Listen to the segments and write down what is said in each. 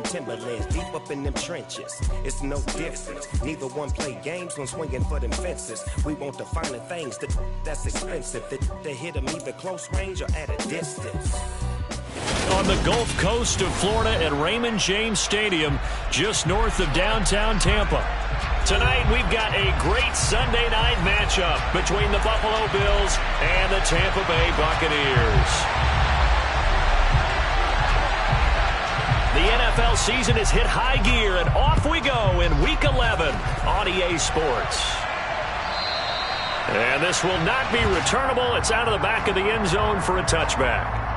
Timberlands, deep up in them trenches. It's no difference. Neither one play games when swinging for them fences. We want the finer things, that's expensive. They hit them either close range or at a distance. On the Gulf Coast of Florida at Raymond James Stadium, just north of downtown Tampa. Tonight, we've got a great Sunday night matchup between the Buffalo Bills and the Tampa Bay Buccaneers. The NFL season has hit high gear, and off we go in Week 11 on EA Sports. And this will not be returnable. It's out of the back of the end zone for a touchback.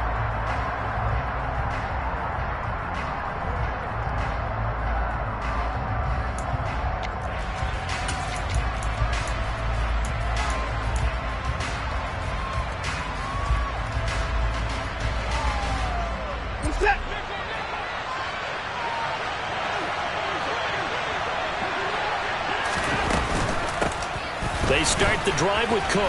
They start the drive with Cook.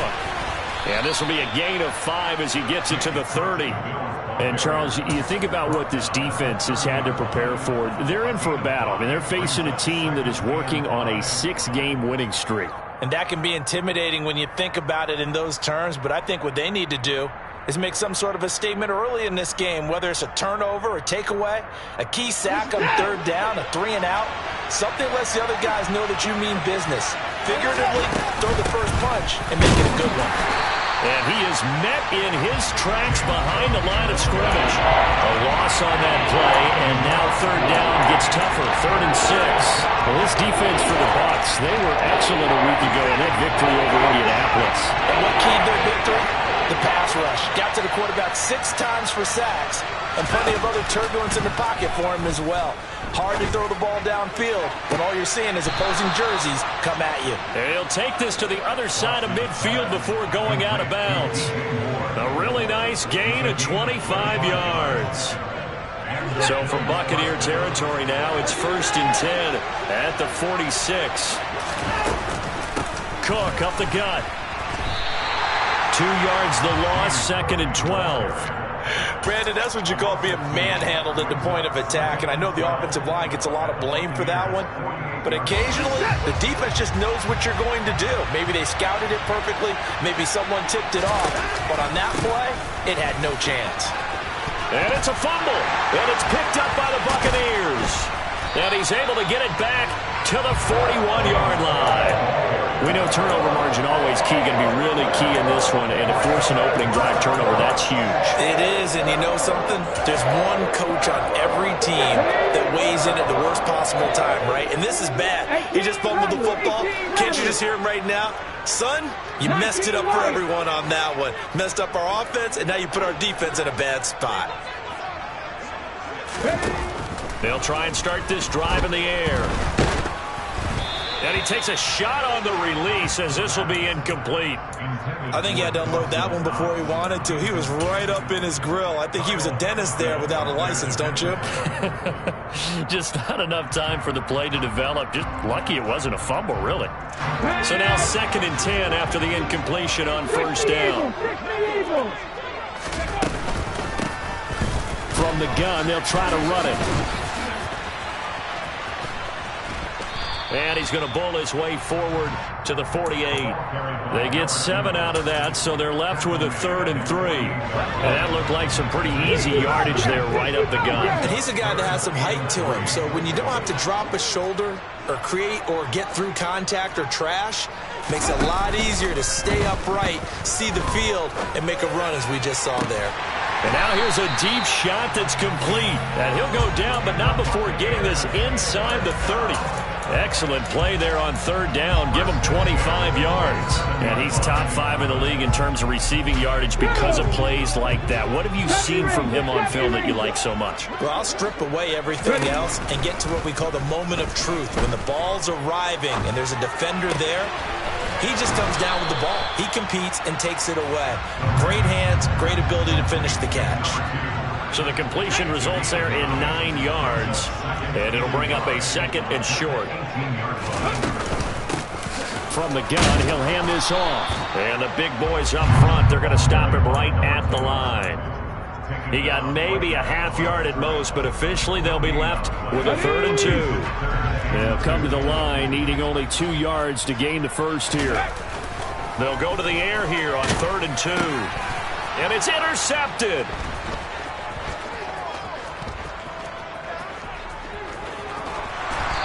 And this will be a gain of 5 as he gets it to the 30. And, Charles, you think about what this defense has had to prepare for. They're in for a battle. I mean, they're facing a team that is working on a 6-game winning streak. And that can be intimidating when you think about it in those terms. But I think what they need to do is make some sort of a statement early in this game, whether it's a turnover, a takeaway, a key sack on third down, a 3-and-out. Something lets the other guys know that you mean business. Figuratively, throw the first punch and make it a good one. And he is met in his tracks behind the line of scrimmage. A loss on that play, and now third down gets tougher, 3rd and 6. Well, this defense for the Bucs, they were excellent a week ago in that victory over Indianapolis. And what keyed their victory? The pass rush. Got to the quarterback 6 times for sacks, and plenty of other turbulence in the pocket for him as well. Hard to throw the ball downfield when all you're seeing is opposing jerseys come at you. And he'll take this to the other side of midfield before going out of bounds. A really nice gain of 25 yards. So from Buccaneer territory now, it's 1st and 10 at the 46. Cook up the gut. 2 yards the loss, 2nd and 12. Brandon, that's what you call being manhandled at the point of attack, and I know the offensive line gets a lot of blame for that one, but occasionally the defense just knows what you're going to do. Maybe they scouted it perfectly, maybe someone tipped it off, but on that play, it had no chance. And it's a fumble, and it's picked up by the Buccaneers. And he's able to get it back to the 41-yard line. We know turnover margin always key, going to be really key in this one, and to force an opening drive turnover, that's huge. It is, and you know something? There's one coach on every team that weighs in at the worst possible time, right? And this is bad. He just fumbled the football. Can't you just hear him right now? Son, you messed it up for everyone on that one. Messed up our offense, and now you put our defense in a bad spot. They'll try and start this drive in the air. And he takes a shot on the release as this will be incomplete. I think he had to unload that one before he wanted to. He was right up in his grill. I think he was a dentist there without a license, don't you? Just not enough time for the play to develop. Just lucky it wasn't a fumble, really. So now 2nd and 10 after the incompletion on 1st down. From the gun, they'll try to run it. And he's going to bull his way forward to the 48. They get 7 out of that, so they're left with a 3rd and 3. And that looked like some pretty easy yardage there right up the gun. And he's a guy that has some height to him, so when you don't have to drop a shoulder or create or get through contact or trash, makes it a lot easier to stay upright, see the field, and make a run as we just saw there. And now here's a deep shot that's complete. And he'll go down, but not before getting this inside the 30. Excellent play there on 3rd down. Give him 25 yards. And he's top 5 in the league in terms of receiving yardage because of plays like that. What have you seen from him on film that you like so much? Well, I'll strip away everything else and get to what we call the moment of truth. When the ball's arriving and there's a defender there, he just comes down with the ball. He competes and takes it away. Great hands, great ability to finish the catch. So the completion results there in 9 yards, and it'll bring up a 2nd and short. From the gun, he'll hand this off. And the big boys up front, they're going to stop him right at the line. He got maybe a half yard at most, but officially they'll be left with a 3rd and 2. They'll come to the line needing only 2 yards to gain the first here. They'll go to the air here on 3rd and 2. And it's intercepted.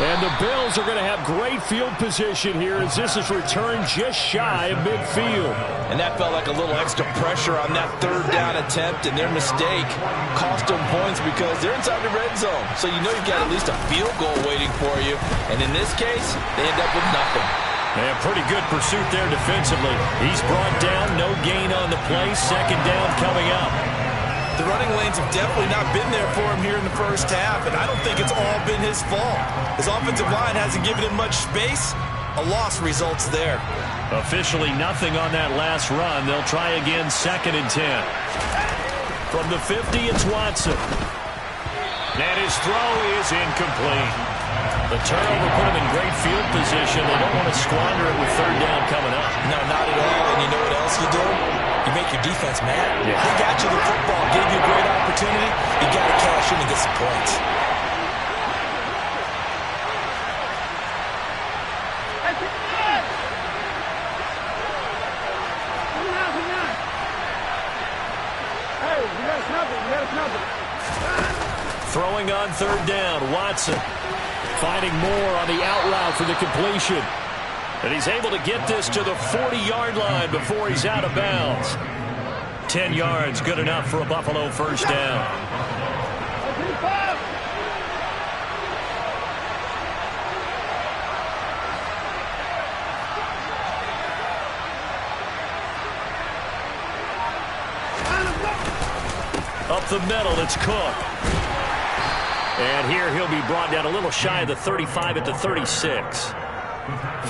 And the Bills are going to have great field position here as this is returned just shy of midfield. And that felt like a little extra pressure on that 3rd down attempt, and their mistake cost them points because they're inside the red zone. So you know you've got at least a field goal waiting for you. And in this case, they end up with nothing. Yeah, pretty good pursuit there defensively. He's brought down, no gain on the play, 2nd down coming up. The running lanes have definitely not been there for him here in the first half, and I don't think it's all been his fault. His offensive line hasn't given him much space. A loss results there. Officially nothing on that last run. They'll try again, 2nd and 10. From the 50, it's Watson. And his throw is incomplete. The turnover put him in great field position. They don't want to squander it with 3rd down coming up. No, not at all. And you know what else you do? You make your defense mad. Yeah. They got you the football, gave you a great opportunity. You got to cash in and get some points. Throwing on 3rd down, Watson finding more on the out route for the completion. And he's able to get this to the 40-yard line before he's out of bounds. 10 yards, good enough for a Buffalo 1st down. Up the middle, it's Cook. And here he'll be brought down a little shy of the 35 at the 36.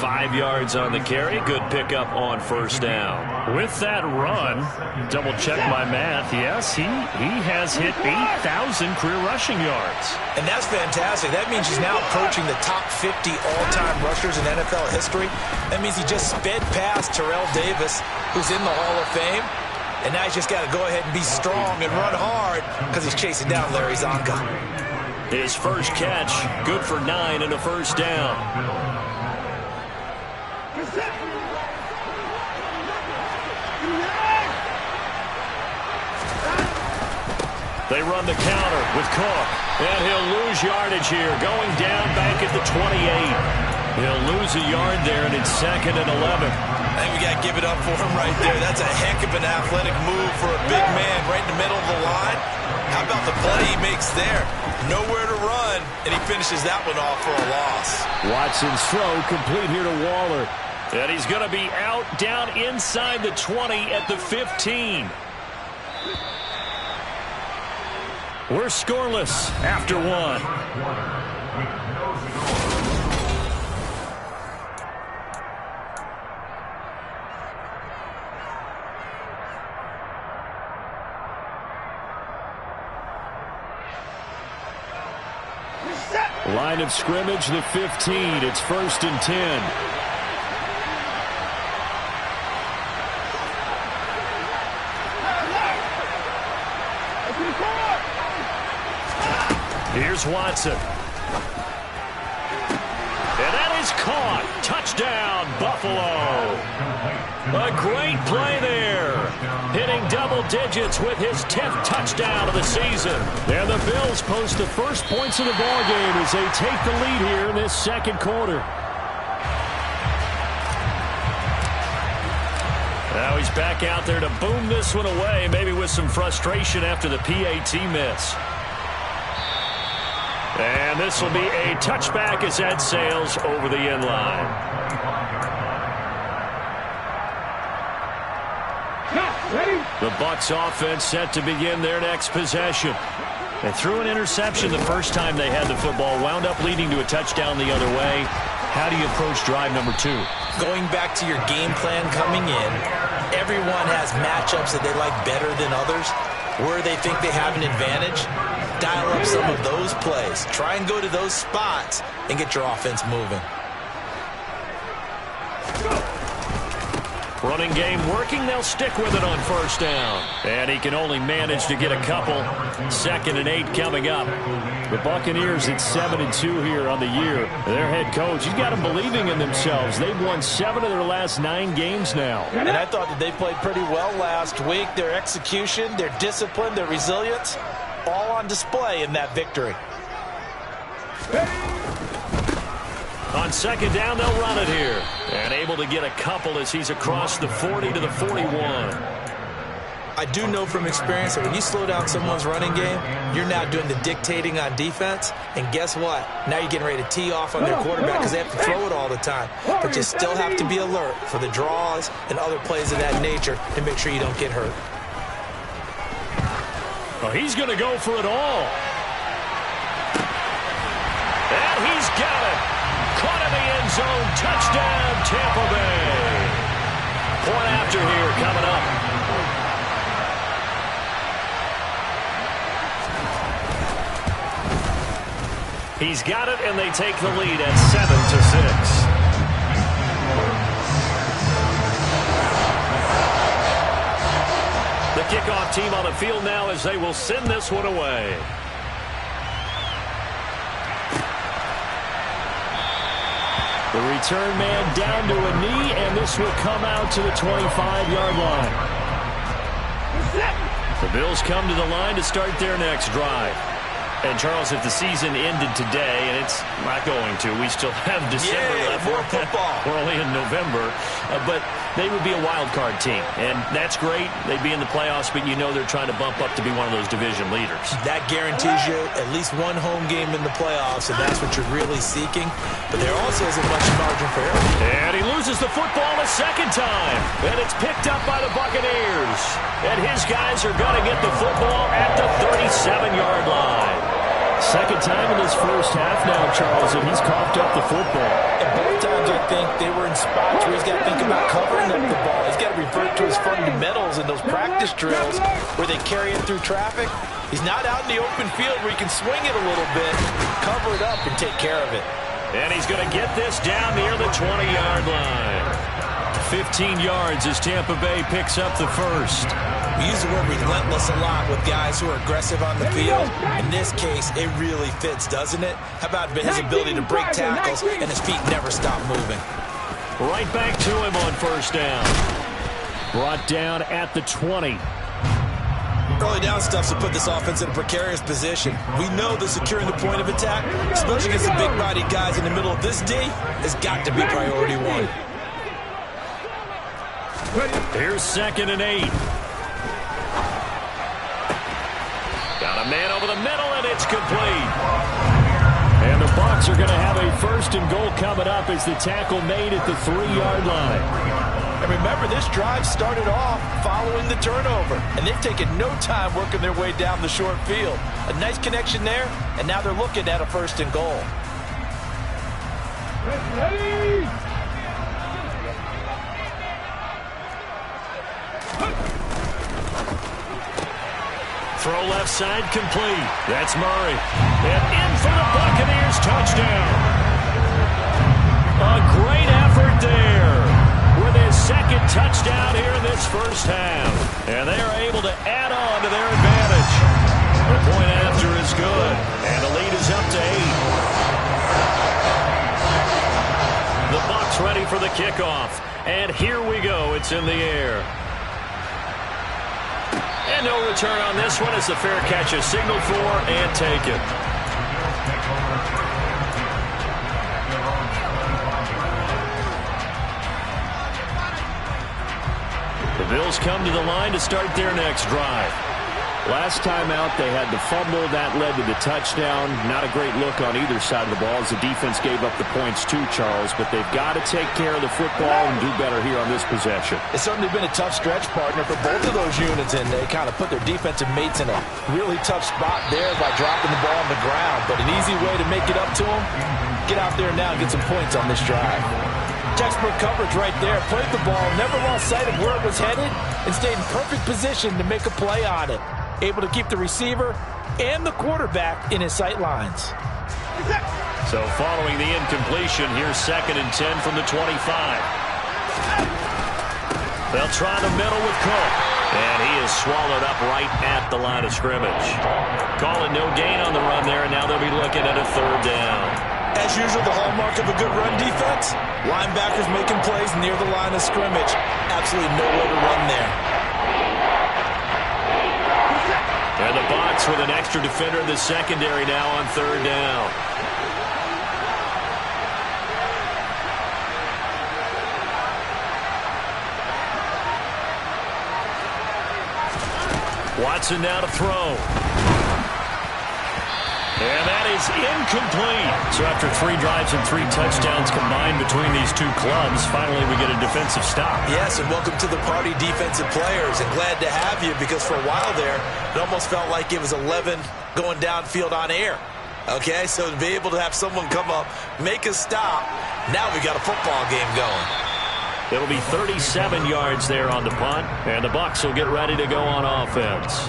5 yards on the carry. Good pickup on 1st down. With that run, double check my math. Yes, he has hit 8,000 career rushing yards. And that's fantastic. That means he's now approaching the top 50 all-time rushers in NFL history. That means he just sped past Terrell Davis, who's in the Hall of Fame. And now he's just got to go ahead and be strong and run hard because he's chasing down Larry Zonka. His first catch, good for 9 and a 1st down. They run the counter with Cook, and he'll lose yardage here, going down back at the 28. He'll lose a yard there, and it's 2nd and 11. I think we got to give it up for him right there. That's a heck of an athletic move for a big man right in the middle of the line. How about the play he makes there? Nowhere to run, and he finishes that one off for a loss. Watson's throw complete here to Waller. And he's going to be out down inside the 20 at the 15. We're scoreless after 1. Line of scrimmage, the 15. It's 1st and 10. Here's Watson. And that is caught. Touchdown, Buffalo. A great play there. Hitting double digits with his 10th touchdown of the season. And the Bills post the first points of the ballgame as they take the lead here in this 2nd quarter. Now he's back out there to boom this one away, maybe with some frustration after the PAT miss. And this will be a touchback as that sails over the end line. The Bucs offense set to begin their next possession. They threw an interception the first time they had the football, wound up leading to a touchdown the other way. How do you approach drive number 2? Going back to your game plan coming in, everyone has matchups that they like better than others. Where they think they have an advantage, dial up some of those plays. Try and go to those spots and get your offense moving. Running game working. They'll stick with it on first down. And he can only manage to get a couple. 2nd and 8 coming up. The Buccaneers at 7-2 here on the year. Their head coach, he's got them believing in themselves. They've won 7 of their last 9 games now. And I thought that they played pretty well last week. Their execution, their discipline, their resilience, all on display in that victory. On 2nd down, they'll run it here. And able to get a couple as he's across the 40 to the 41. I do know from experience that when you slow down someone's running game, you're now doing the dictating on defense. And guess what? Now you're getting ready to tee off on their quarterback because they have to throw it all the time. But you still have to be alert for the draws and other plays of that nature to make sure you don't get hurt. Well, he's going to go for it all. And he's got it. Caught in the end zone. Touchdown, Tampa Bay. Point after here coming up. He's got it, and they take the lead at 7-6. The kickoff team on the field now as they will send this one away. The return man down to a knee, and this will come out to the 25-yard line. The Bills come to the line to start their next drive. And, Charles, if the season ended today, and it's not going to, we still have December left. More football. We're only in November. But they would be a wild card team, and that's great. They'd be in the playoffs, but you know they're trying to bump up to be one of those division leaders. That guarantees you at least one home game in the playoffs, and that's what you're really seeking. But there also isn't much margin for error. And he loses the football a second time, and it's picked up by the Buccaneers. And his guys are going to get the football at the 37-yard line. Second time in this first half now, Charles, and he's coughed up the football. And both times I think they were in spots where he's got to think about covering up the ball. He's got to revert to his fundamentals in those practice drills where they carry it through traffic. He's not out in the open field where he can swing it a little bit, cover it up, and take care of it. And he's going to get this down near the 20-yard line. 15 yards as Tampa Bay picks up the first. We use the word relentless a lot with guys who are aggressive on the field. In this case, it really fits, doesn't it? How about his ability to break tackles and his feet never stop moving? Right back to him on first down. Brought down at the 20. Early down stuff to put this offense in a precarious position. We know that securing the point of attack, especially against the big-bodied guys in the middle of this D, has got to be priority one. Here's 2nd and 8. Got a man over the middle, and it's complete. And the Bucs are going to have a 1st and goal coming up as the tackle made at the 3-yard line. And remember, this drive started off following the turnover, and they've taken no time working their way down the short field. A nice connection there, and now they're looking at a 1st and goal. Ready. Throw left side complete. That's Murray. And in for the Buccaneers touchdown. A great effort there with his 2nd touchdown here in this first half. And they are able to add on to their advantage. The point after is good. And the lead is up to 8. The Bucs ready for the kickoff. And here we go. It's in the air. And no return on this one as the fair catch is signaled for and taken. The Bills come to the line to start their next drive. Last time out, they had the fumble. That led to the touchdown. Not a great look on either side of the ball as the defense gave up the points too, Charles. But they've got to take care of the football and do better here on this possession. It's certainly been a tough stretch, partner, for both of those units, and they kind of put their defensive mates in a really tough spot there by dropping the ball on the ground. But an easy way to make it up to them, get out there now and get some points on this drive. Textbook coverage right there. Played the ball, never lost sight of where it was headed, and stayed in perfect position to make a play on it. Able to keep the receiver and the quarterback in his sight lines. So following the incompletion, here's 2nd and 10 from the 25. They'll try the middle with Cook. And he is swallowed up right at the line of scrimmage. Calling no gain on the run there, and now they'll be looking at a third down. As usual, the hallmark of a good run defense, linebackers making plays near the line of scrimmage. Absolutely nowhere to run there. And the box with an extra defender in the secondary now on third down. Watson now to throw. And that is incomplete. So after 3 drives and 3 touchdowns combined between these two clubs, finally we get a defensive stop. Yes, and welcome to the party, defensive players. And glad to have you, because for a while there, it almost felt like it was 11 going downfield on air. Okay, so to be able to have someone come up, make a stop, now we got a football game going. It'll be 37 yards there on the punt, and the Bucs will get ready to go on offense.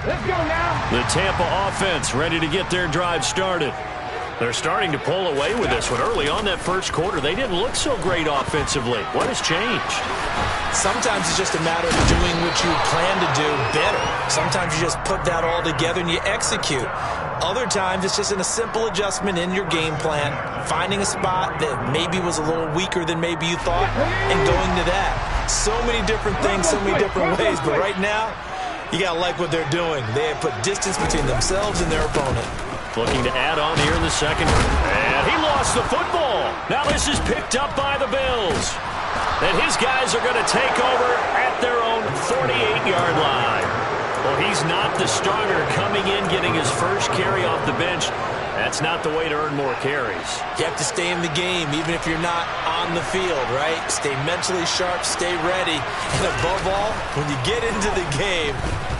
Let's go now. The Tampa offense ready to get their drive started. They're starting to pull away with this one. Early on that first quarter, they didn't look so great offensively. What has changed? Sometimes it's just a matter of doing what you plan to do better. Sometimes you just put that all together and you execute. Other times it's just in a simple adjustment in your game plan, finding a spot that maybe was a little weaker than maybe you thought, and going to that. So many different things, so many different ways, but right now, you got to like what they're doing. They have put distance between themselves and their opponent. Looking to add on here in the second. And he lost the football. Now this is picked up by the Bills. And his guys are going to take over at their own 48-yard line. Well, he's not the starter coming in, getting his first carry off the bench. That's not the way to earn more carries. You have to stay in the game, even if you're not on the field, right? Stay mentally sharp, stay ready. And above all, when you get into the game,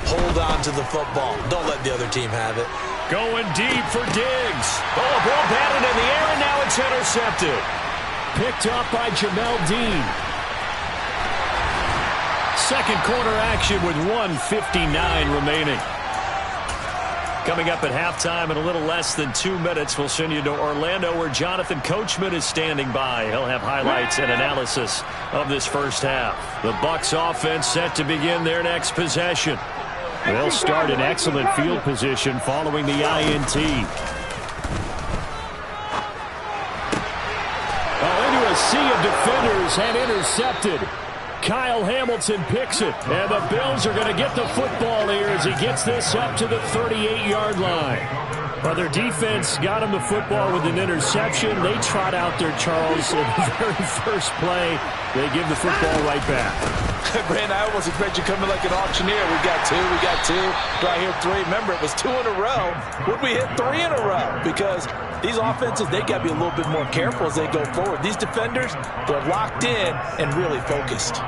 hold on to the football. Don't let the other team have it. Going deep for Diggs. Oh, ball batted in the air, and now it's intercepted. Picked up by Jamel Dean. Second quarter action with 1:59 remaining. Coming up at halftime in a little less than 2 minutes, we'll send you to Orlando where Jonathan Coachman is standing by. He'll have highlights and analysis of this first half. The Bucs offense set to begin their next possession. They'll start in excellent field position following the INT. Into a sea of defenders and intercepted. Kyle Hamilton picks it, and the Bills are going to get the football here as he gets this up to the 38-yard line. Well, their defense got him the football with an interception. They trot out there, Charles, in the very first play. They give the football right back. Brand, I almost expect you coming like an auctioneer. We got two. Do I hear 3? Remember, it was 2 in a row. Would we hit 3 in a row? Because these offenses, they got to be a little bit more careful as they go forward. These defenders, they're locked in and really focused.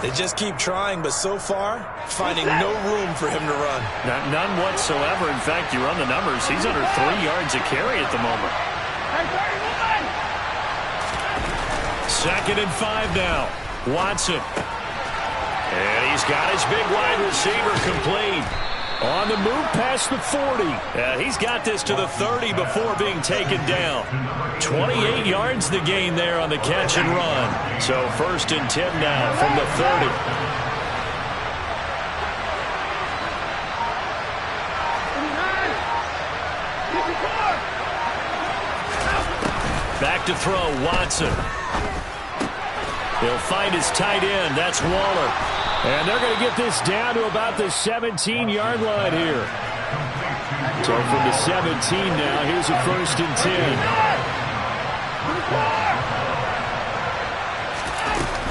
They just keep trying, but so far, finding no room for him to run. None whatsoever. In fact, you run the numbers. He's under 3 yards a carry at the moment. 2nd and 5 now. Watson. And he's got his big wide receiver complete. On the move past the 40. He's got this to the 30 before being taken down. 28 yards the gain there on the catch and run. So 1st and 10 now from the 30. Back to throw, Watson. He'll find his tight end. That's Waller. And they're going to get this down to about the 17-yard line here. So from the 17 now, here's a 1st and 10.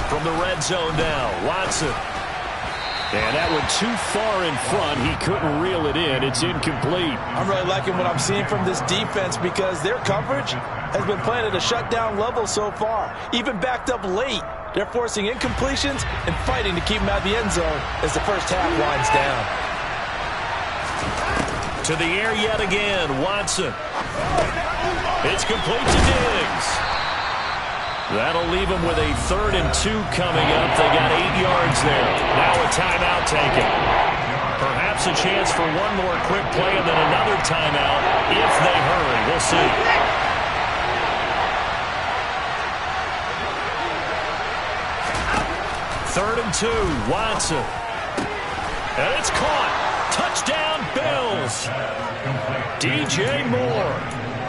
From the red zone now, Watson. And that one too far in front. He couldn't reel it in. It's incomplete. I'm really liking what I'm seeing from this defense because their coverage has been playing at a shutdown level so far. Even backed up late. They're forcing incompletions and fighting to keep them out of the end zone as the first half winds down. To the air yet again, Watson. It's complete to Diggs. That'll leave them with a 3rd and 2 coming up. They got 8 yards there. Now a timeout taken. Perhaps a chance for one more quick play and then another timeout if they hurry. We'll see. 3rd and 2, Watson. And it's caught. Touchdown, Bills. DJ Moore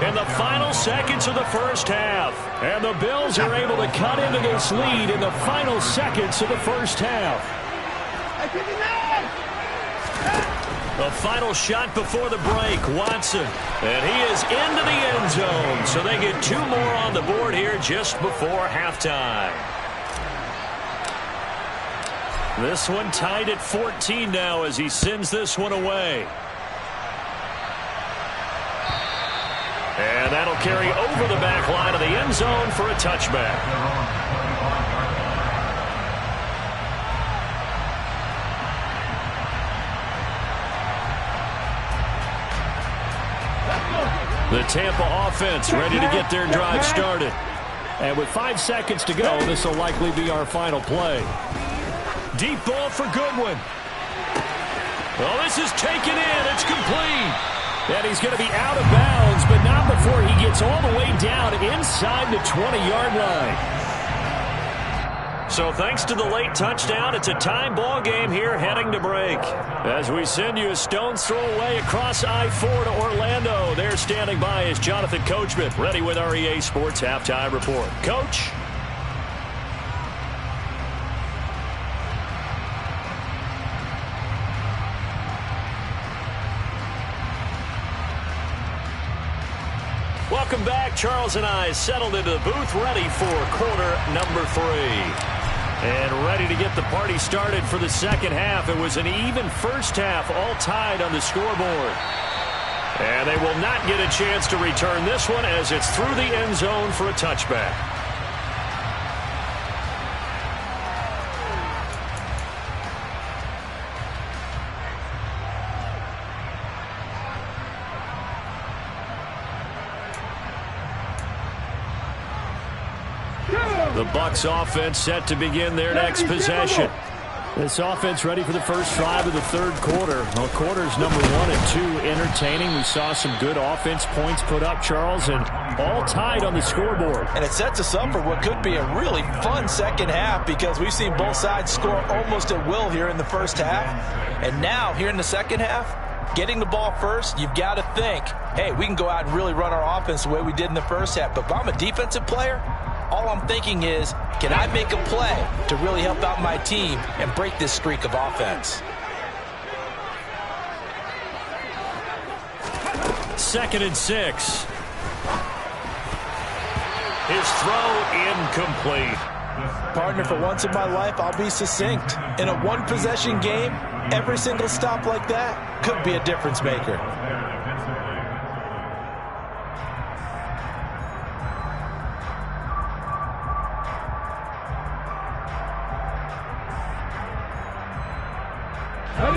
in the final seconds of the first half. And the Bills are able to cut into this lead in the final seconds of the first half. The final shot before the break, Watson. And he is into the end zone. So they get 2 more on the board here just before halftime. This one tied at 14 now as he sends this one away. And that'll carry over the back line of the end zone for a touchback. The Tampa offense ready to get their drive started. And with 5 seconds to go, this will likely be our final play. Deep ball for Goodwin. Well, this is taken in. It's complete. And he's going to be out of bounds, but not before he gets all the way down inside the 20-yard line. So thanks to the late touchdown, it's a time ball game here heading to break. As we send you a stone's throw away across I-4 to Orlando. There standing by is Jonathan Coachman, ready with our EA Sports Halftime Report. Coach? Welcome back. Charles and I settled into the booth, ready for quarter number 3. And ready to get the party started for the second half. It was an even first half, all tied on the scoreboard. And they will not get a chance to return this one as it's through the end zone for a touchback. The Bucs offense set to begin their next possession. This offense ready for the first drive of the third quarter. Well, quarters number 1 and 2 entertaining. We saw some good offense points put up, Charles, and all tied on the scoreboard. And it sets us up for what could be a really fun second half because we've seen both sides score almost at will here in the first half. And now, here in the second half, getting the ball first, you've got to think, hey, we can go out and really run our offense the way we did in the first half. But if I'm a defensive player, all I'm thinking is, can I make a play to really help out my team and break this streak of offense? 2nd and 6. His throw incomplete. Partner, for once in my life, I'll be succinct. In a one-possession game, every single stop like that could be a difference maker.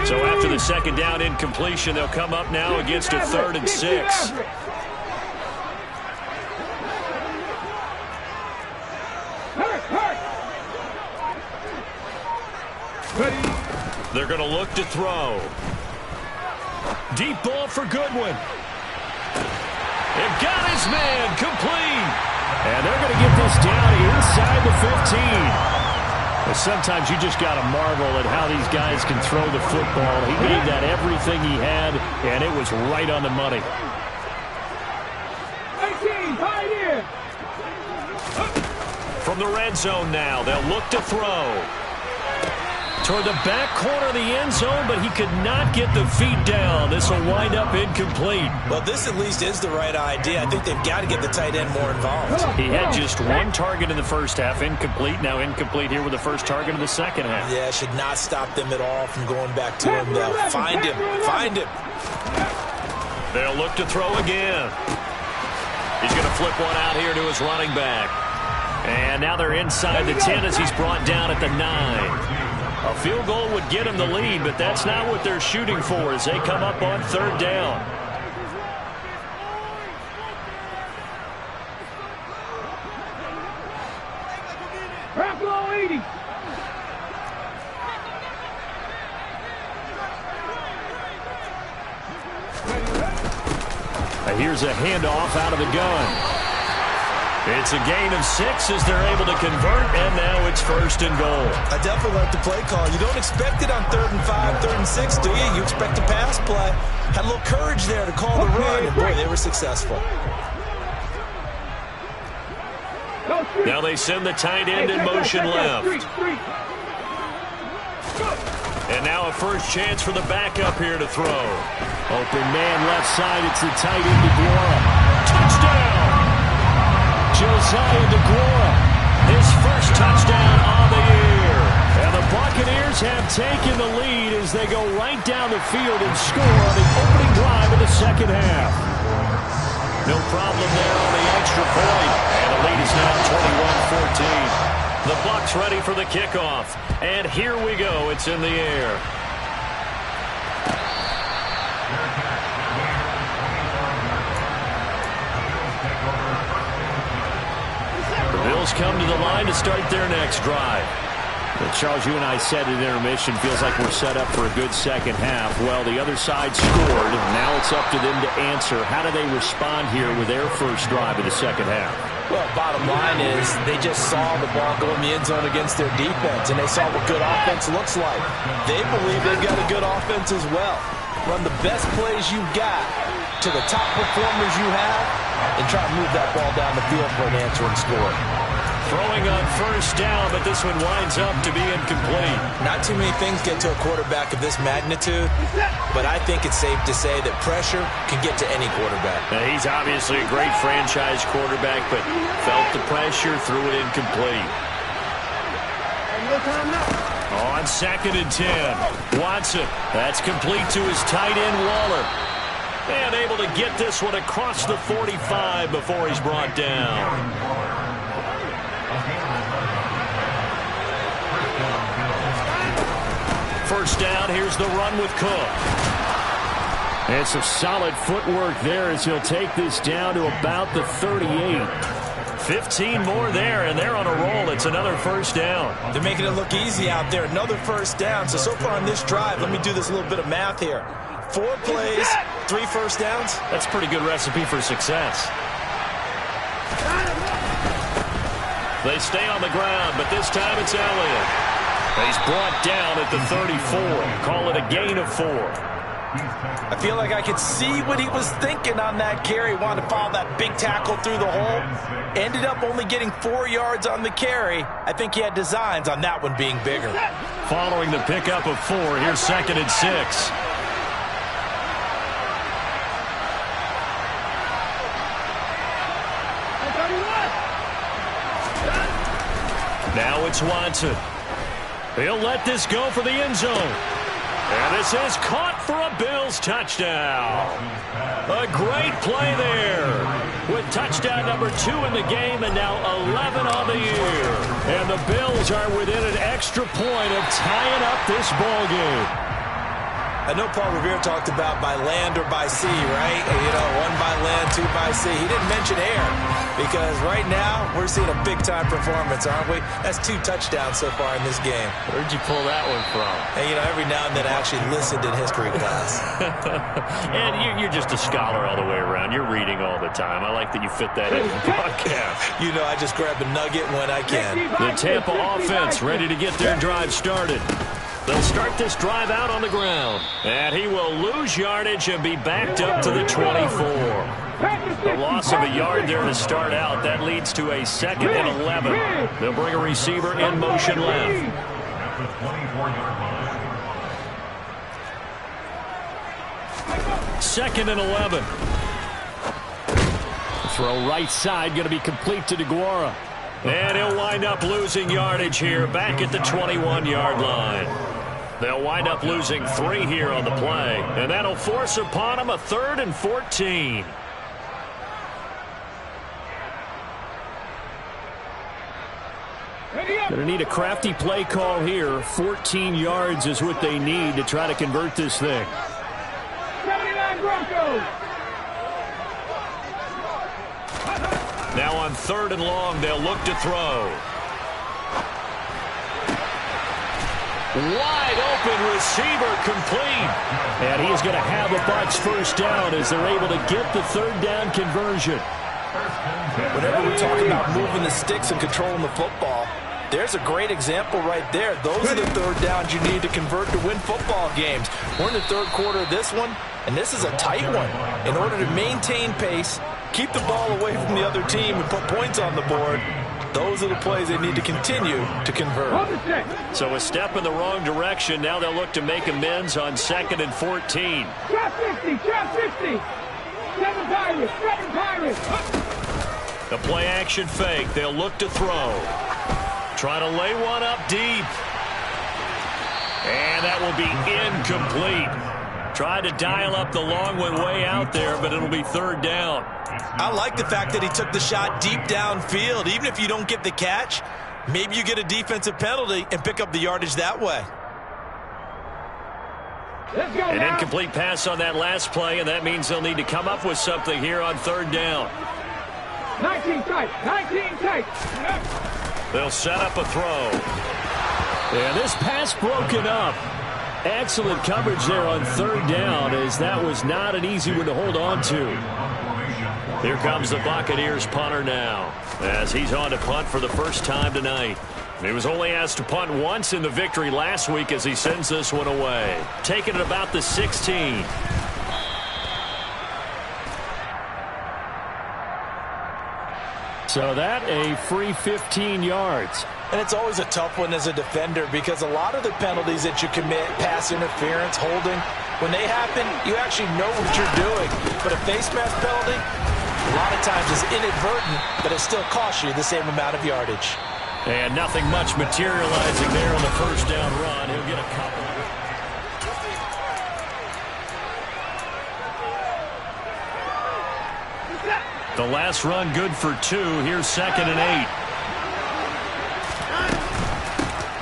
So after the second down incompletion, they'll come up now against a 3rd and 6. They're going to look to throw. Deep ball for Goodwin. They've got his man complete. And they're going to get this down inside the 15. Sometimes you just got to marvel at how these guys can throw the football. He gave that everything he had, and it was right on the money. 18, right here. From the red zone now, they'll look to throw. Toward the back corner of the end zone, but he could not get the feet down. This will wind up incomplete. Well, this at least is the right idea. I think they've got to get the tight end more involved. He had just 1 target in the first half, incomplete. Now incomplete here with the first target in the second half. Yeah, should not stop them at all from going back to him. They'll find him. Find him. They'll look to throw again. He's going to flip one out here to his running back. And now they're inside the 10 as he's brought down at the 9. A field goal would get him the lead, but that's not what they're shooting for as they come up on 3rd down. Buffalo 80. Here's a handoff out of the gun. It's a gain of 6 as they're able to convert, and now it's 1st and goal. I definitely like the play call. You don't expect it on 3rd and 5, 3rd and 6, do you? You expect a pass play. Had a little courage there to call the run, and boy, they were successful. Now they send the tight end in motion left. And now a first chance for the backup here to throw. Open man left side. It's the tight end, DeGuara. Touchdown! Josiah DeGuara. His first touchdown on the year. And the Buccaneers have taken the lead as they go right down the field and score on the opening drive of the second half. No problem there on the extra point. And the lead is now 21-14. The Bucs ready for the kickoff. And here we go. It's in the air. The Bills come to the line to start their next drive. Well, Charles, you and I said at intermission, feels like we're set up for a good second half. Well, the other side scored. Now it's up to them to answer. How do they respond here with their first drive of the second half? Well, bottom line is they just saw the ball go in the end zone against their defense, and they saw what good offense looks like. They believe they've got a good offense as well. Run the best plays you've got to the top performers you have, and try to move that ball down the field for an answering score. Throwing on first down, but this one winds up to be incomplete. Not too many things get to a quarterback of this magnitude, but I think it's safe to say that pressure can get to any quarterback. Now, he's obviously a great franchise quarterback, but felt the pressure, threw it incomplete. On 2nd and 10, Watson. That's complete to his tight end, Waller. And able to get this one across the 45 before he's brought down. First down, here's the run with Cook. And some solid footwork there as he'll take this down to about the 38. 15 more there, and they're on a roll. It's another first down. They're making it look easy out there. Another first down. So far on this drive, let me do this little bit of math here. 4 plays, 3 first downs. That's a pretty good recipe for success. They stay on the ground, but this time it's Elliott. He's brought down at the 34. Call it a gain of 4. I feel like I could see what he was thinking on that carry. Wanted to follow that big tackle through the hole. Ended up only getting 4 yards on the carry. I think he had designs on that one being bigger. Following the pickup of 4, here's 2nd and 6. Now it's Watson. He'll let this go for the end zone. And this is caught for a Bills touchdown. A great play there. With touchdown number 2 in the game and now 11 on the year. And the Bills are within an extra point of tying up this ball game. I know Paul Revere talked about by land or by sea, right? You know, 1 by land, 2 by sea. He didn't mention air because right now we're seeing a big-time performance, aren't we? That's 2 touchdowns so far in this game. Where'd you pull that one from? And, you know, every now and then I actually listened in history class. And you're just a scholar all the way around. You're reading all the time. I like that you fit that in the podcast. You know, I just grab a nugget when I can. The Tampa offense ready to get their drive started. They'll start this drive out on the ground. And he will lose yardage and be backed up to the 24. The loss of a yard there to start out. That leads to a 2nd and 11. They'll bring a receiver in motion left. Second and 11. Throw right side, going to be complete to DeGuara. And he'll wind up losing yardage here back at the 21-yard line. They'll wind up losing 3 here on the play. And that'll force upon him a 3rd and 14. Going to need a crafty play call here. 14 yards is what they need to try to convert this thing. 79 Broncos. Now on 3rd and long, they'll look to throw. Wide open receiver complete. And he's going to have a Bucs first down as they're able to get the 3rd down conversion. Whenever we talk about moving the sticks and controlling the football, there's a great example right there. Those are the third downs you need to convert to win football games. We're in the third quarter of this one, and this is a tight one. In order to maintain pace, keep the ball away from the other team, and put points on the board, those are the plays they need to continue to convert. So a step in the wrong direction. Now they'll look to make amends on 2nd and 14. Trap 50, trap 50. 7 Pirates, 7 Pirates. The play action fake. They'll look to throw. Try to lay one up deep. And that will be incomplete. Tried to dial up the long one way out there, but it'll be third down. I like the fact that he took the shot deep downfield. Even if you don't get the catch, maybe you get a defensive penalty and pick up the yardage that way. An incomplete pass on that last play, and that means they'll need to come up with something here on third down. 19 tight, 19 tight. They'll set up a throw. And this pass broken up. Excellent coverage there on third down, as that was not an easy one to hold on to. Here comes the Buccaneers punter now, as he's on to punt for the first time tonight. He was only asked to punt once in the victory last week as he sends this one away. Taking it about the 16. So that a free 15 yards. And it's always a tough one as a defender, because a lot of the penalties that you commit, pass interference, holding, when they happen, you actually know what you're doing. But a face mask penalty, a lot of times is inadvertent, but it still costs you the same amount of yardage. And nothing much materializing there on the first down run. He'll get a couple. The last run good for 2. Here's 2nd and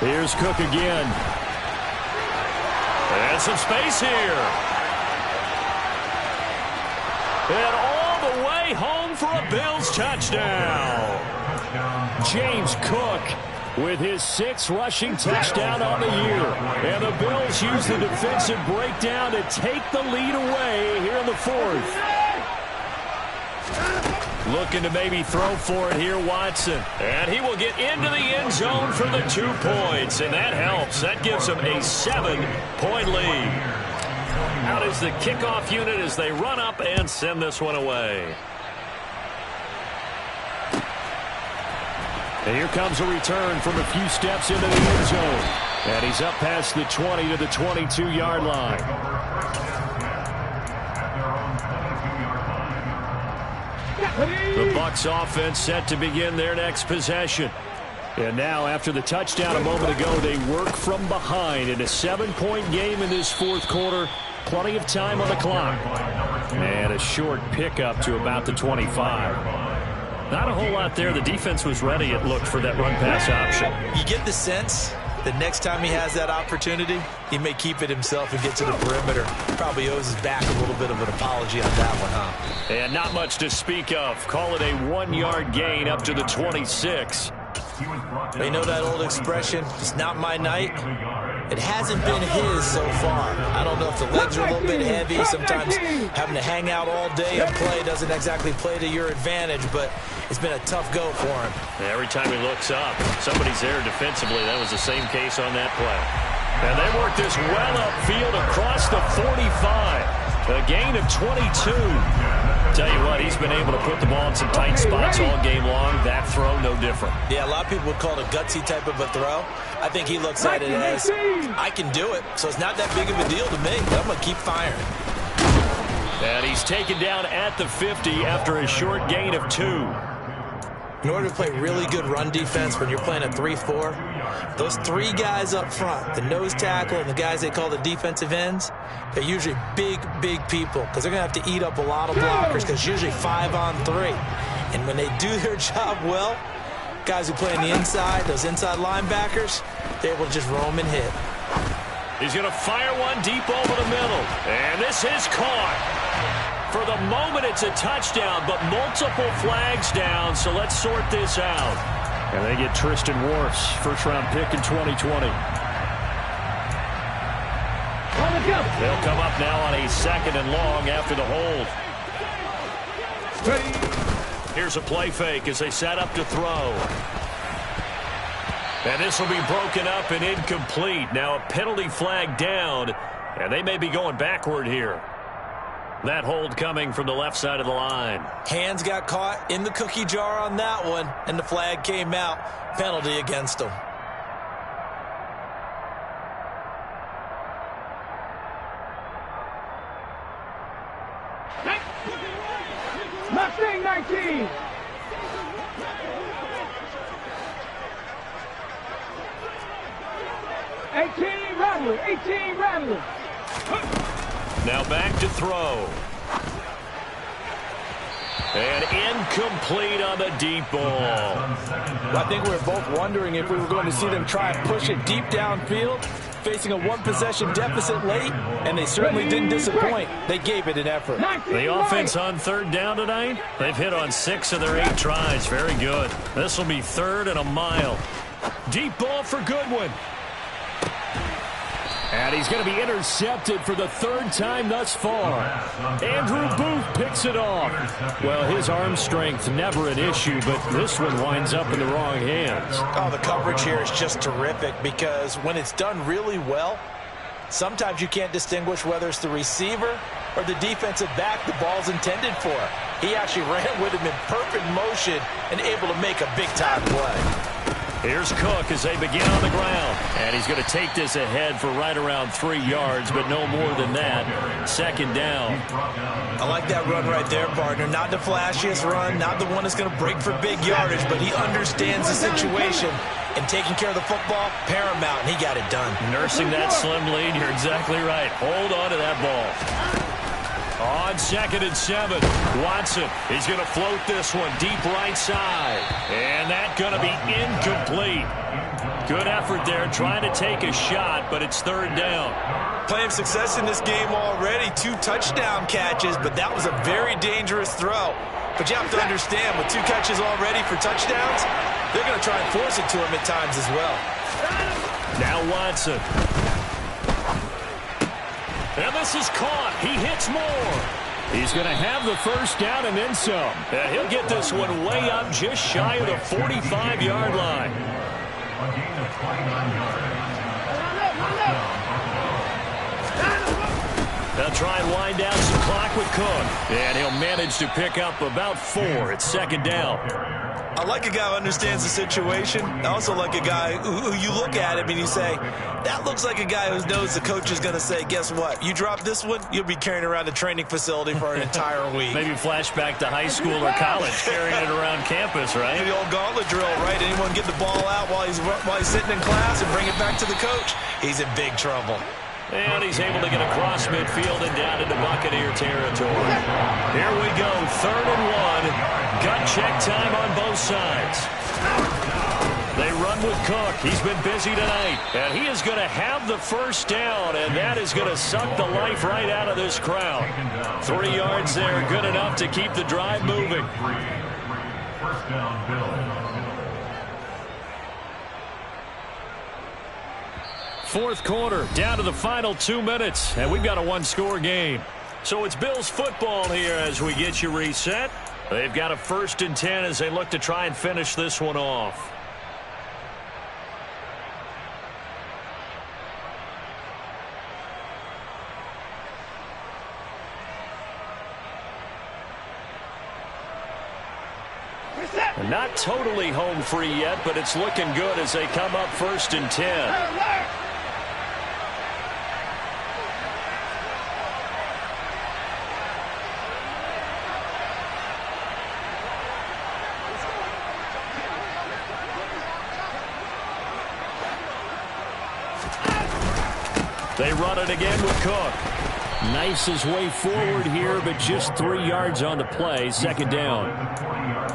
8. Here's Cook again. And some space here. And all the way home for a Bills touchdown. James Cook with his 6th rushing touchdown on the year. And the Bills use the defensive breakdown to take the lead away here in the 4th. Looking to maybe throw for it here, Watson. And he will get into the end zone for the 2 points. And that helps. That gives them a 7-point lead. Out is the kickoff unit as they run up and send this one away. And here comes a return from a few steps into the end zone. And he's up past the 20 to the 22-yard line. The Bucs offense set to begin their next possession. And now, after the touchdown a moment ago, they work from behind in a 7-point game in this 4th quarter. Plenty of time on the clock. And a short pickup to about the 25. Not a whole lot there. The defense was ready, it looked, for that run-pass option. You get the sense that next time he has that opportunity, he may keep it himself and get to the perimeter. Probably owes his back a little bit of an apology on that one, huh? And not much to speak of. Call it a 1-yard gain up to the 26. You know that old expression, it's not my night? It hasn't been his so far. I don't know if the legs are a little bit heavy. Sometimes having to hang out all day and play doesn't exactly play to your advantage, but it's been a tough go for him. Every time he looks up, somebody's there defensively. That was the same case on that play. And they work this well upfield across the 45. A gain of 22. Tell you what, he's been able to put the ball in some tight spots all game long. That throw, no different. Yeah, a lot of people would call it a gutsy type of a throw. I think he looks at it as, I can do it, so it's not that big of a deal to me. I'm going to keep firing. And he's taken down at the 50 after a short gain of 2. In order to play really good run defense when you're playing a 3-4, those 3 guys up front, the nose tackle and the guys they call the defensive ends, they're usually big, big people because they're going to have to eat up a lot of blockers because it's usually 5-on-3. And when they do their job well, guys who play on the inside, those inside linebackers, they're able to just roam and hit. He's going to fire one deep over the middle. And this is caught. For the moment, it's a touchdown, but multiple flags down, so let's sort this out. And they get Tristan Wirfs, first-round pick in 2020. They'll come up now on a 2nd and long after the hold. Here's a play fake as they set up to throw. And this will be broken up and incomplete. Now a penalty flag down, and they may be going backward here. That hold coming from the left side of the line. Hands got caught in the cookie jar on that one, and the flag came out. Penalty against them. Mustang 19. Rattler, 18 Rattler. Now back to throw. And incomplete on the deep ball. I think we were both wondering if we were going to see them try and push it deep downfield, facing a one-possession deficit late, and they certainly didn't disappoint. They gave it an effort. The offense on third down tonight, they've hit on 6 of their 8 tries. Very good. This will be 3rd and a mile. Deep ball for Goodwin. And he's going to be intercepted for the 3rd time thus far. Andrew Booth picks it off. Well, his arm strength never an issue, but this one winds up in the wrong hands. Oh, the coverage here is just terrific because when it's done really well, sometimes you can't distinguish whether it's the receiver or the defensive back the ball's intended for. He actually ran with him in perfect motion and able to make a big-time play. Here's Cook as they begin on the ground. And he's going to take this ahead for right around 3 yards, but no more than that. 2nd down. I like that run right there, partner. Not the flashiest run, not the one that's going to break for big yardage, but he understands the situation. And taking care of the football, paramount, and he got it done. Nursing that slim lead, you're exactly right. Hold on to that ball. On 2nd and 7, Watson, he's going to float this one deep right side. And that's going to be incomplete. Good effort there, trying to take a shot, but it's 3rd down. Playing success in this game already, 2 touchdown catches, but that was a very dangerous throw. But you have to understand, with 2 catches already for touchdowns, they're going to try and force it to him at times as well. Now Watson. And this is caught. He hits more. He's going to have the 1st down and then some. And he'll get this one way up just shy of the 45-yard line. They'll try and wind down some clock with Cook. And he'll manage to pick up about 4 at 2nd down. I like a guy who understands the situation. I also like a guy who you look at him and you say, that looks like a guy who knows the coach is going to say, guess what? You drop this one, you'll be carrying around the training facility for an entire week. Maybe flashback to high school or college, carrying it around campus, right? The old gauntlet drill, right? Anyone get the ball out while he's sitting in class and bring it back to the coach? He's in big trouble. And he's able to get across midfield and down into Buccaneer territory. Here we go, 3rd and 1. Gut check time on both sides. They run with Cook. He's been busy tonight. And he is going to have the 1st down, and that is going to suck the life right out of this crowd. 3 yards there, good enough to keep the drive moving. 1st down, Bill. 4th quarter, down to the final 2 minutes, and we've got a 1-score game. So it's Bills football here as we get you reset. They've got a 1st and 10 as they look to try and finish this one off. And not totally home free yet, but it's looking good as they come up 1st and 10. They run it again with Cook. Knifes his way forward here, but just 3 yards on the play. 2nd down.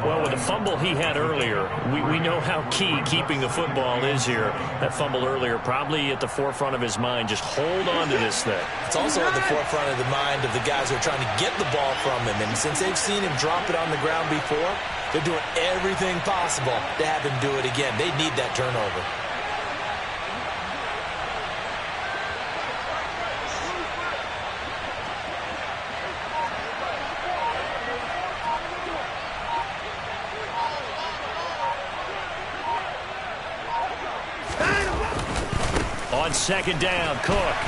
Well, with the fumble he had earlier, we know how key keeping the football is here. That fumble earlier probably at the forefront of his mind. Just hold on to this thing. It's also at the forefront of the mind of the guys who are trying to get the ball from him. And since they've seen him drop it on the ground before, they're doing everything possible to have him do it again. They need that turnover. second down. Cook.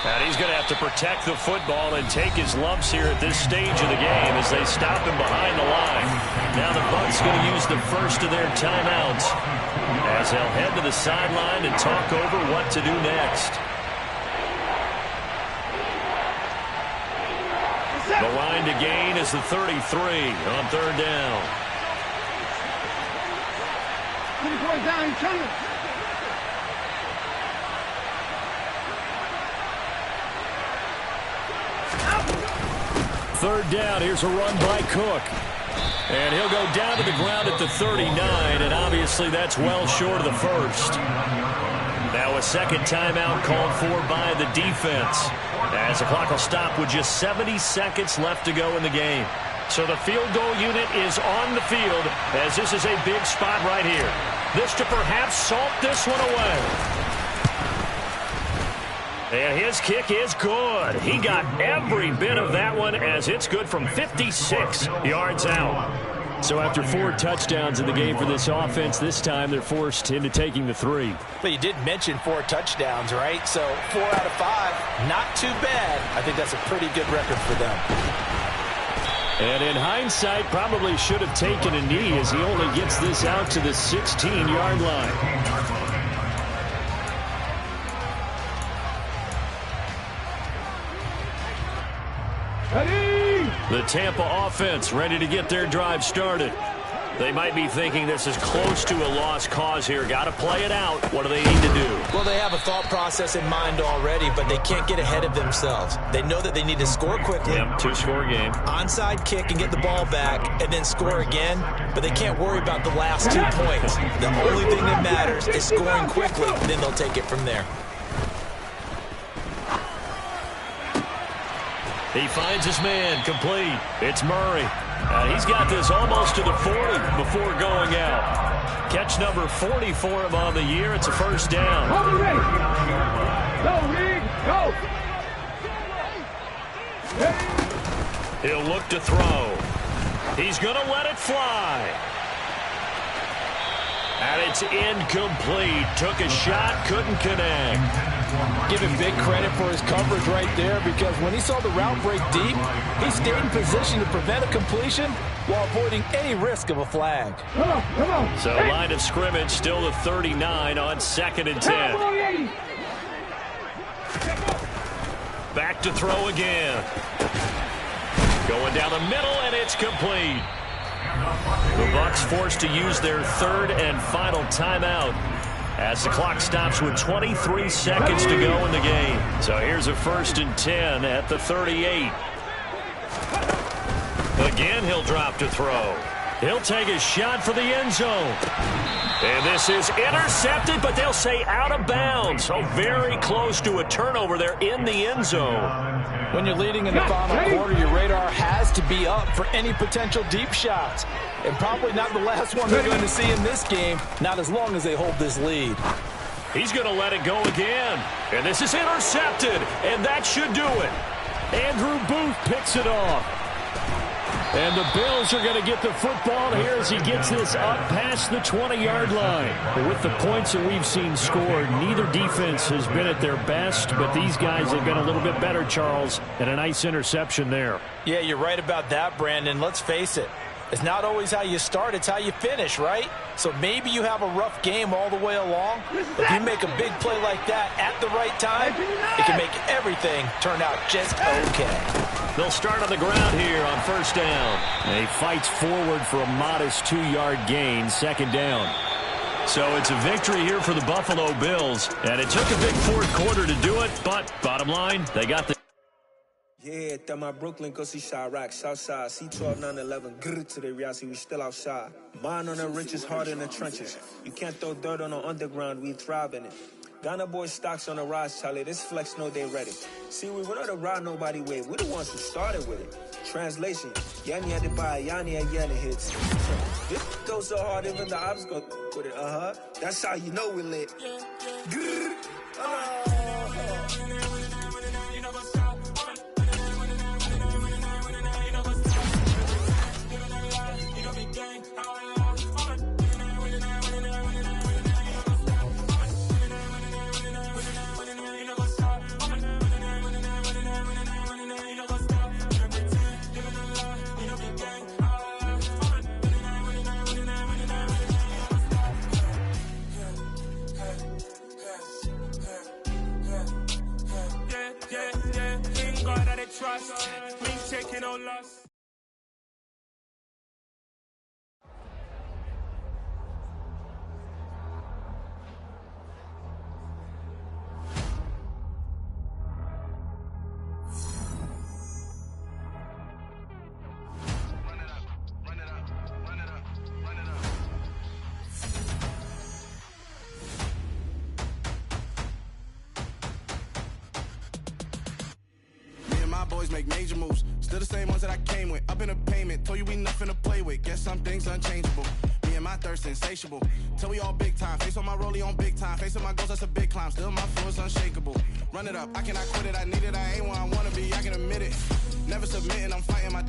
And he's going to have to protect the football and take his lumps here at this stage of the game as they stop him behind the line. Now the Bucs going to use the first of their timeouts as they'll head to the sideline and talk over what to do next. The line to gain is the 33 on third down. 24 down, turn it. Third down, here's a run by Cook. And he'll go down to the ground at the 39, and obviously that's well short of the first. Now a second timeout called for by the defense, as the clock will stop with just 70 seconds left to go in the game. So the field goal unit is on the field, as this is a big spot right here. This to perhaps salt this one away. And his kick is good. He got every bit of that one, as it's good from 56 yards out. So after 4 touchdowns in the game for this offense, this time they're forced into taking the 3. But you did mention 4 touchdowns, right? So 4 out of 5, not too bad. I think that's a pretty good record for them. And in hindsight, probably should have taken a knee, as he only gets this out to the 16-yard line. The Tampa offense ready to get their drive started. They might be thinking this is close to a lost cause here. Got to play it out. What do they need to do? Well, they have a thought process in mind already, but they can't get ahead of themselves. They know that they need to score quickly. Yep, 2-score game. Onside kick and get the ball back and then score again, but they can't worry about the last 2 points. The only thing that matters is scoring quickly, then they'll take it from there. He finds his man, complete. It's Murray. He's got this almost to the 40 before going out. Catch number 40 for him on the year. It's a first down. Hold it ready. Go, Reed. Go. He'll look to throw. He's going to let it fly. And it's incomplete. Took a shot, couldn't connect. Give him big credit for his coverage right there, because when he saw the route break deep, he stayed in position to prevent a completion while avoiding any risk of a flag. Come on. So line of scrimmage still the 39 on 2nd and 10. Back to throw again. Going down the middle, and it's complete. The Bucs forced to use their 3rd and final timeout as the clock stops with 23 seconds to go in the game. So here's a 1st and 10 at the 38. Again, he'll drop to throw. He'll take a shot for the end zone. And this is intercepted, but they'll say out of bounds. So very close to a turnover there in the end zone. When you're leading in the final quarter, your radar has to be up for any potential deep shots. And probably not the last one they're going to see in this game, not as long as they hold this lead. He's going to let it go again. And this is intercepted, and that should do it. Andrew Booth picks it off. And the Bills are going to get the football here as he gets this up past the 20-yard line. With the points that we've seen scored, neither defense has been at their best, but these guys have been a little bit better, Charles, and a nice interception there. Yeah, you're right about that, Brandon. Let's face it. It's not always how you start, it's how you finish, right? So maybe you have a rough game all the way along, but if you make a big play like that at the right time, it can make everything turn out just okay. They'll start on the ground here on 1st down. He fights forward for a modest 2-yard gain, 2nd down. So it's a victory here for the Buffalo Bills, and it took a big 4th quarter to do it, but bottom line, they got the yeah, that my Brooklyn go see Chirac, Southside, C12, 911, grr to the reality, we still outside. Mine on the riches, hard in the trenches. You can't throw dirt on the underground, we thrive in it. Ghana boys stocks on the rise, Charlie, this flex know they ready. See, we went on the ride nobody wave, we the ones who started with it. Translation, Yanni had to buy, Yanni had Yanni hits. This goes so hard, even the ops go with it, That's how you know we lit. Grr, bolas. Boys make major moves, still the same ones that I came with. Up in the payment, told you we nothing to play with. Guess some things unchangeable. Me and my thirst insatiable. Till we all big time. Face on my rollie on big time. Facing my goals, that's a big climb. Still my flow is unshakable. Run it up, I cannot quit it. I need it, I ain't where I wanna be. I can admit it. Never submitting, I'm fighting my